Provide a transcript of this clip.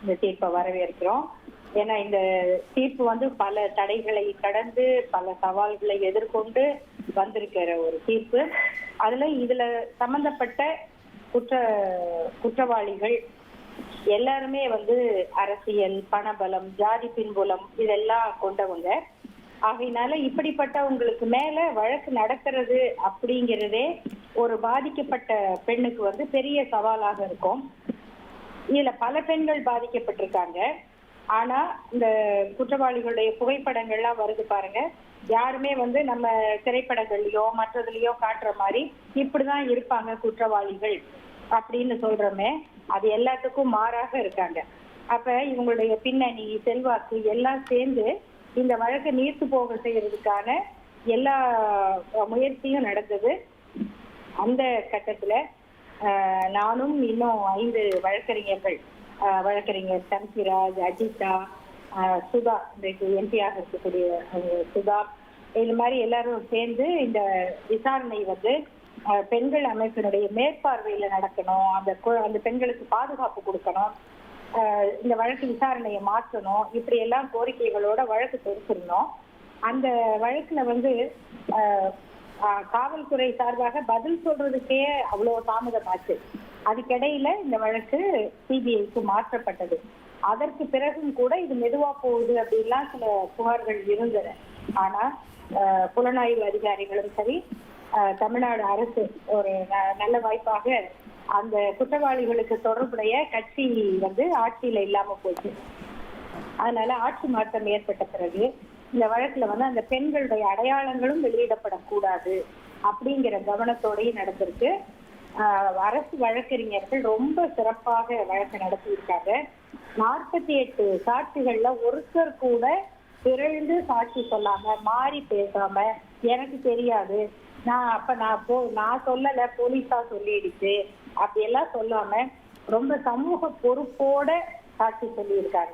இந்த தீர்ப்பை வரவேற்கிறோம். ஏன்னா இந்த தீர்ப்பு பல தடைகளை கடந்து பல சவால்களை எதிர்கொண்டு வந்திருக்கிற ஒரு தீர்ப்பு. இதுல சம்பந்தப்பட்ட குற்றவாளிகள் எல்லாருமே அரசியல், பணபலம், ஜாதி பின்புலம் இதெல்லாம் கொண்டவங்க. ஆகையினால இப்படிப்பட்டவங்களுக்கு மேல வழக்கு நடக்கிறது அப்படிங்கிறதே ஒரு பாதிக்கப்பட்ட பெண்ணுக்கு பெரிய சவாலாக இருக்கும். இதுல பல பெண்கள் பாதிக்கப்பட்டிருக்காங்க. ஆனா இந்த குற்றவாளிகளுடைய புகைப்படங்கள்லாம் வருது பாருங்க. யாருமே நம்ம திரைப்படங்கள்லயோ மற்றதுலயோ காட்டுற மாதிரி இப்படிதான் இருப்பாங்க குற்றவாளிகள் அப்படின்னு சொல்றோமே, அது எல்லாத்துக்கும் மாறாக இருக்காங்க. அப்ப இவங்களுடைய பின்னணி, செல்வாக்கு எல்லாம் சேர்ந்து இந்த வழக்கை நீர்த்து போக செய்யறதுக்கான எல்லா முயற்சியும் நடந்தது. அந்த கட்டத்துல நானும் இன்னும் 5 வழக்கறிஞர்கள், வழக்கறிஞர் தன்சிராஜ், அஜிதா, சுதா, இன்றைக்கு எம்பியாக இருக்கக்கூடிய சுதா, இது மாதிரி எல்லாரும் சேர்ந்து இந்த விசாரணை பெண்கள் அமைப்பினுடைய மேற்பார்வையில நடக்கணும், அந்த பெண்களுக்கு பாதுகாப்பு கொடுக்கணும், இந்த வழக்கு விசாரணையை மாற்றணும், இப்படி எல்லாம் கோரிக்கைகளோட வழக்கு தொடுத்திருந்தோம். அந்த வழக்குல காவல்துறை சார்பாக பதில் சொல்றதுக்கே அவ்வளவு தாமதமாச்சு. அதுக்கிடையில இந்த வழக்கு சிபிஐக்கு மாற்றப்பட்டது. அதற்கு பிறகும் கூட இது மெதுவா போகுது அப்படின்லாம் சில புகார்கள் இருந்தன. ஆனா புலனாய்வு அதிகாரிகளும் சரி, தமிழ்நாடு அரசு ஒரு நல்ல வாய்ப்பாக அந்த குற்றவாளிகளுக்கு தொடர்புடைய கட்சி ஆட்சியில இல்லாம போச்சு. அதனால ஆட்சி மாற்றம் ஏற்பட்ட பிறகு இந்த வழக்குல அந்த பெண்களுடைய அடையாளங்களும் வெளியிடப்படக்கூடாது அப்படிங்கிற கவனத்தோடையும் நடந்திருக்கு. அரசு வழக்கறிஞர்கள் ரொம்ப சிறப்பாக வழக்கு நடத்தியிருக்காங்க. 48 சாட்சிகள்ல ஒருத்தர் கூட பிறழ்ந்து சாட்சி சொல்லாம, மாறி பேசாம, எனக்கு தெரியாது, நான் சொல்லல, போலீஸா சொல்லிடுச்சு அப்படியெல்லாம் சொல்லாம ரொம்ப சமூக பொறுப்போட சாட்சி சொல்லியிருக்காங்க.